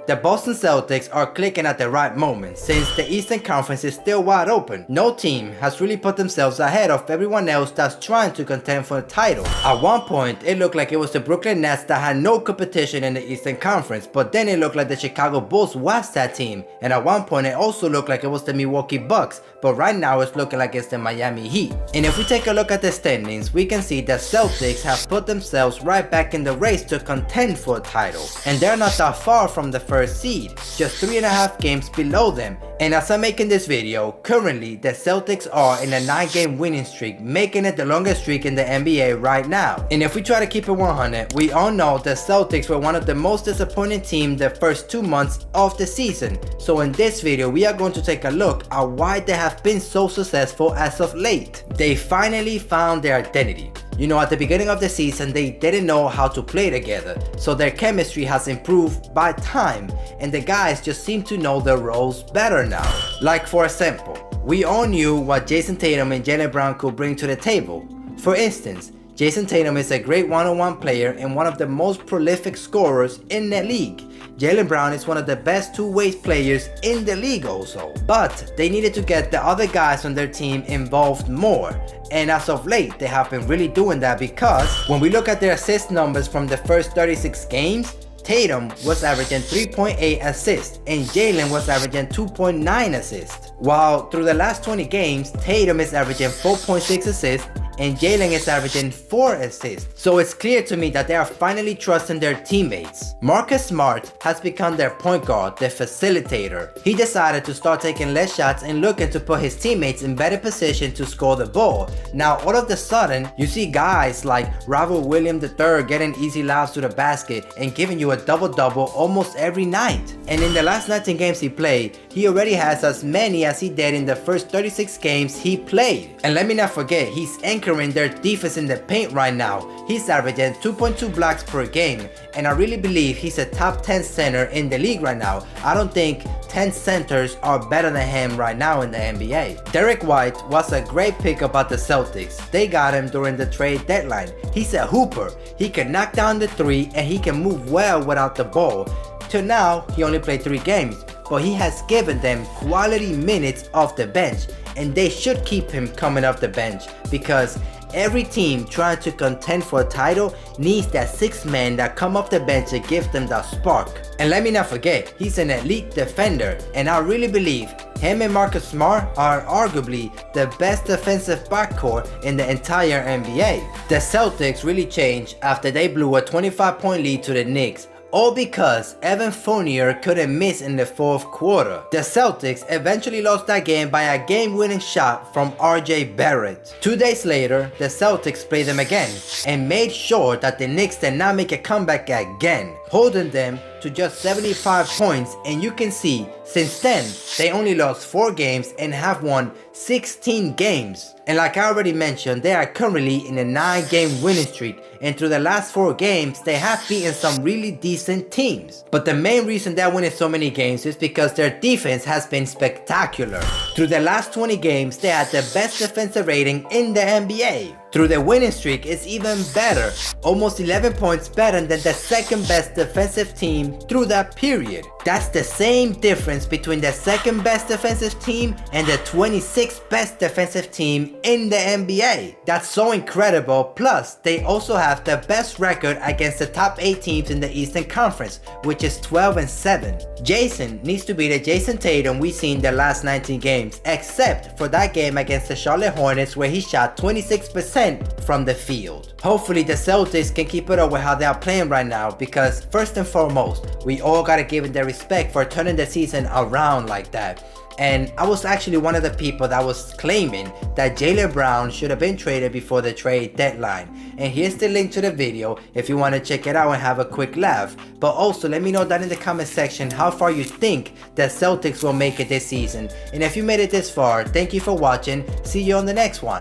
The Boston Celtics are clicking at the right moment since the Eastern Conference is still wide open. No team has really put themselves ahead of everyone else that's trying to contend for the title. At one point, it looked like it was the Brooklyn Nets that had no competition in the Eastern Conference, but then it looked like the Chicago Bulls was that team. And at one point, it also looked like it was the Milwaukee Bucks, but right now it's looking like it's the Miami Heat. And if we take a look at the standings, we can see that Celtics have put themselves right back in the race to contend for a title. And they're not that far from the first seed, just 3.5 games below them. And as I'm making this video, currently the Celtics are in a 9-game winning streak, making it the longest streak in the NBA right now. And if we try to keep it 100, we all know the Celtics were one of the most disappointing teams the first 2 months of the season. So in this video, we are going to take a look at why they have been so successful as of late. They finally found their identity. You know, at the beginning of the season, they didn't know how to play together, so their chemistry has improved by time, and the guys just seem to know their roles better now. Like for example, we all knew what Jayson Tatum and Jaylen Brown could bring to the table. For instance, Jayson Tatum is a great one-on-one player and one of the most prolific scorers in the league. Jaylen Brown is one of the best two-way players in the league also. But they needed to get the other guys on their team involved more. And as of late, they have been really doing that, because when we look at their assist numbers from the first 36 games, Tatum was averaging 3.8 assists and Jaylen was averaging 2.9 assists. While through the last 20 games, Tatum is averaging 4.6 assists and Jaylen is averaging 4 assists. So it's clear to me that they are finally trusting their teammates. Marcus Smart has become their point guard, the facilitator. He decided to start taking less shots and looking to put his teammates in better position to score the ball. Now all of a sudden, you see guys like Robert Williams III getting easy lobs to the basket and giving you a double-double almost every night. And in the last 19 games he played, he already has as many as he did in the first 36 games he played. And let me not forget, he's anchoring their defense in the paint right now. He's averaging 2.2 blocks per game, and I really believe he's a top 10 center in the league right now. I don't think 10 centers are better than him right now in the NBA. Derek White was a great pickup at the Celtics. They got him during the trade deadline. He's a hooper. He can knock down the three and he can move well without the ball. Till now, he only played 3 games, but he has given them quality minutes off the bench, and they should keep him coming off the bench, because every team trying to contend for a title needs that 6th man that come off the bench to give them that spark. And let me not forget, he's an elite defender, and I really believe him and Marcus Smart are arguably the best defensive backcourt in the entire NBA. The Celtics really changed after they blew a 25-point lead to the Knicks, all because Evan Fournier couldn't miss in the 4th quarter. The Celtics eventually lost that game by a game-winning shot from RJ Barrett. 2 days later, the Celtics played them again and made sure that the Knicks did not make a comeback again, holding them to just 75 points, and you can see since then they only lost 4 games and have won 16 games. And like I already mentioned, they are currently in a 9-game winning streak, and through the last 4 games they have beaten some really decent teams. But the main reason they're winning so many games is because their defense has been spectacular. Through the last 20 games they had the best defensive rating in the NBA. Through the winning streak, it's even better, almost 11 points better than the 2nd best defensive team through that period. That's the same difference between the 2nd best defensive team and the 26th best defensive team in the NBA. That's so incredible. Plus, they also have the best record against the top 8 teams in the Eastern Conference, which is 12-7. Jayson needs to be the Jayson Tatum we seen the last 19 games, except for that game against the Charlotte Hornets where he shot 26% from the field. Hopefully the Celtics can keep it up with how they are playing right now, because first and foremost, we all gotta give them their respect for turning the season around like that. And I was actually one of the people that was claiming that Jaylen Brown should have been traded before the trade deadline. And here's the link to the video if you want to check it out and have a quick laugh. But also let me know down in the comment section how far you think the Celtics will make it this season. And if you made it this far, thank you for watching. See you on the next one.